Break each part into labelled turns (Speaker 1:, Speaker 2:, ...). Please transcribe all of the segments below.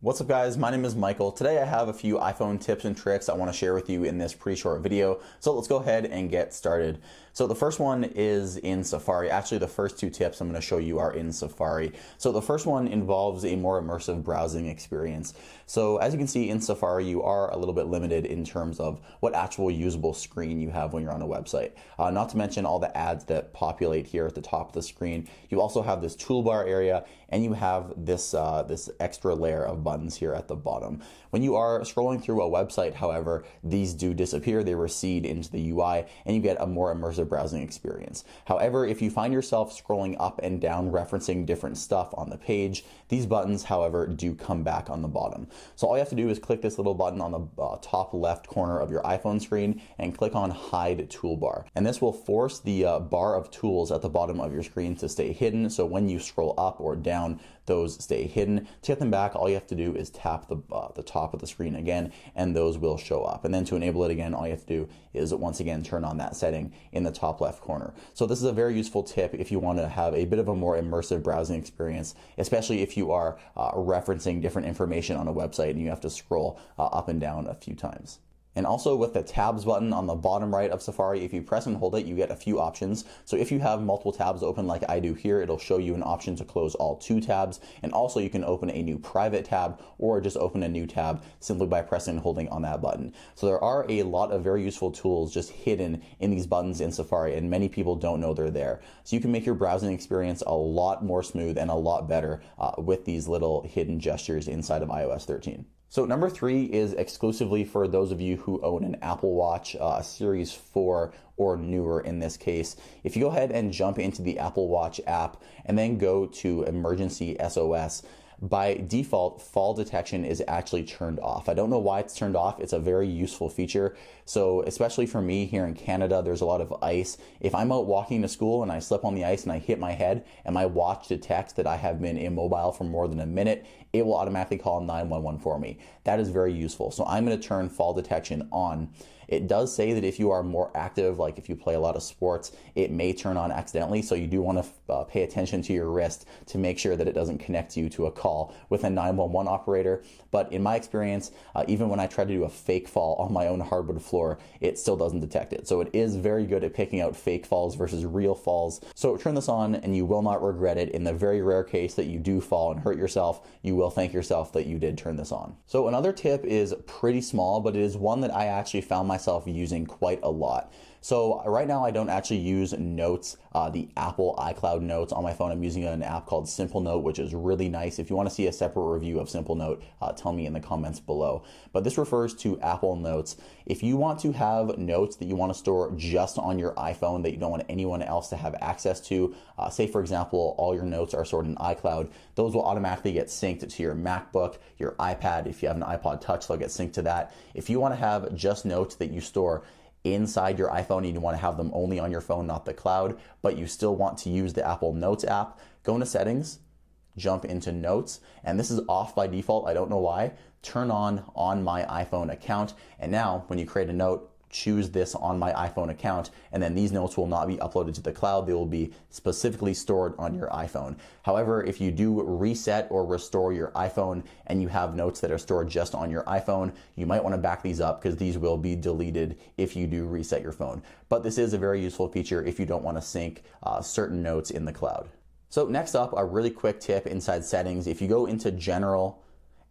Speaker 1: What's up guys, my name is Michael. Today I have a few iPhone tips and tricks I want to share with you in this pretty short video. So let's go ahead and get started. So the first one is in Safari. Actually, the first two tips I'm going to show you are in Safari. So the first one involves a more immersive browsing experience. So as you can see in Safari, you are a little bit limited in terms of what actual usable screen you have when you're on a website. Not to mention all the ads that populate here at the top of the screen. You also have this toolbar area, and you have this extra layer of buttons here at the bottom. When you are scrolling through a website, however, these do disappear. They recede into the UI, and you get a more immersive browsing experience. However, if you find yourself scrolling up and down referencing different stuff on the page, these buttons, however, do come back on the bottom. So all you have to do is click this little button on the top left corner of your iPhone screen and click on Hide Toolbar. And this will force the bar of tools at the bottom of your screen to stay hidden. So when you scroll up or down, those stay hidden. To get them back, all you have to do is tap the top of the screen again, and those will show up. And then to enable it again, all you have to do is once again turn on that setting in the top left corner. So this is a very useful tip if you want to have a bit of a more immersive browsing experience, especially if you are referencing different information on a website and you have to scroll up and down a few times. And also with the tabs button on the bottom right of Safari, if you press and hold it, you get a few options. So if you have multiple tabs open like I do here, it'll show you an option to close all 2 tabs. And also you can open a new private tab or just open a new tab simply by pressing and holding on that button. So there are a lot of very useful tools just hidden in these buttons in Safari, and many people don't know they're there. So you can make your browsing experience a lot more smooth and a lot better with these little hidden gestures inside of iOS 13. So number 3 is exclusively for those of you who own an Apple Watch, Series 4 or newer in this case. If you go ahead and jump into the Apple Watch app and then go to Emergency SOS, by default, fall detection is actually turned off. I don't know why it's turned off. It's a very useful feature. So especially for me here in Canada, there's a lot of ice. If I'm out walking to school and I slip on the ice and I hit my head and my watch detects that I have been immobile for more than a minute, it will automatically call 911 for me. That is very useful. So I'm going to turn fall detection on. It does say that if you are more active, like if you play a lot of sports, it may turn on accidentally. So you do want to pay attention to your wrist to make sure that it doesn't connect you to a call with a 911 operator. But in my experience, even when I try to do a fake fall on my own hardwood floor, it still doesn't detect it. So it is very good at picking out fake falls versus real falls. So turn this on and you will not regret it. In the very rare case that you do fall and hurt yourself, you will thank yourself that you did turn this on. So another tip is pretty small, but it is one that I actually found myself using quite a lot. So right now I don't actually use Notes, the Apple iCloud Notes on my phone. I'm using an app called Simple Note, which is really nice. If you want to see a separate review of Simple Note, tell me in the comments below. But this refers to Apple Notes. If you want to have notes that you want to store just on your iPhone that you don't want anyone else to have access to, say for example, all your notes are stored in iCloud, those will automatically get synced to your MacBook, your iPad. If you have an iPod Touch, they'll get synced to that. If you want to have just notes that you store inside your iPhone and you want to have them only on your phone, not the cloud, but you still want to use the Apple Notes app, go into Settings, jump into Notes, and this is off by default. I don't know why. Turn on my iPhone account, and now when you create a note, choose this on my iPhone account, and then these notes will not be uploaded to the cloud. They will be specifically stored on your iPhone. However, if you do reset or restore your iPhone and you have notes that are stored just on your iPhone, you might want to back these up because these will be deleted if you do reset your phone. But this is a very useful feature if you don't want to sync certain notes in the cloud. So next up, a really quick tip inside settings. If you go into General,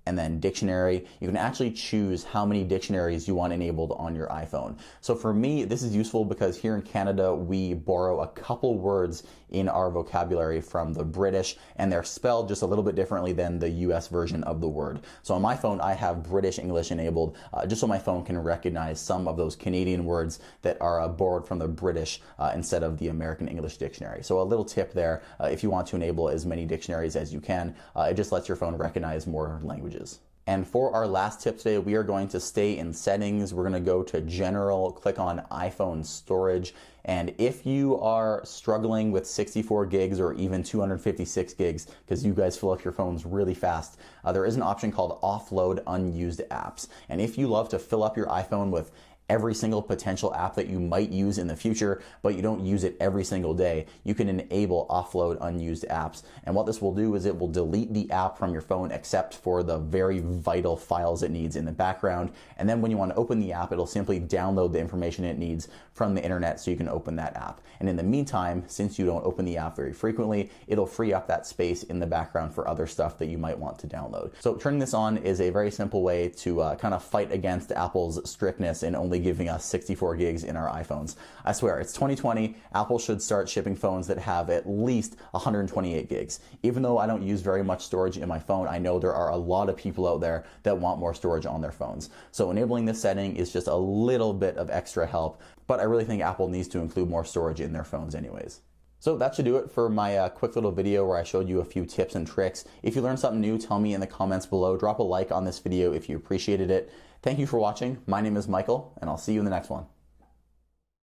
Speaker 1: and then Dictionary, you can actually choose how many dictionaries you want enabled on your iPhone. So for me, this is useful because here in Canada, we borrow a couple words in our vocabulary from the British, and they're spelled just a little bit differently than the US version of the word. So on my phone, I have British English enabled, just so my phone can recognize some of those Canadian words that are borrowed from the British instead of the American English dictionary. So a little tip there, if you want to enable as many dictionaries as you can, it just lets your phone recognize more languages. And for our last tip today, we are going to stay in settings. We're going to go to General, click on iPhone Storage. And if you are struggling with 64 gigs or even 256 gigs, because you guys fill up your phones really fast, there is an option called Offload Unused Apps. And if you love to fill up your iPhone with every single potential app that you might use in the future, but you don't use it every single day, you can enable offload unused apps. And what this will do is it will delete the app from your phone except for the very vital files it needs in the background. And then when you want to open the app, it'll simply download the information it needs from the internet so you can open that app. And in the meantime, since you don't open the app very frequently, it'll free up that space in the background for other stuff that you might want to download. So turning this on is a very simple way to kind of fight against Apple's strictness in only giving us 64 gigs in our iPhones. I swear, it's 2020. Apple should start shipping phones that have at least 128 gigs. Even though I don't use very much storage in my phone, I know there are a lot of people out there that want more storage on their phones. So enabling this setting is just a little bit of extra help, but I really think Apple needs to include more storage in their phones anyways. So that should do it for my quick little video where I showed you a few tips and tricks. If you learned something new, tell me in the comments below. Drop a like on this video if you appreciated it. Thank you for watching. My name is Michael, and I'll see you in the next one.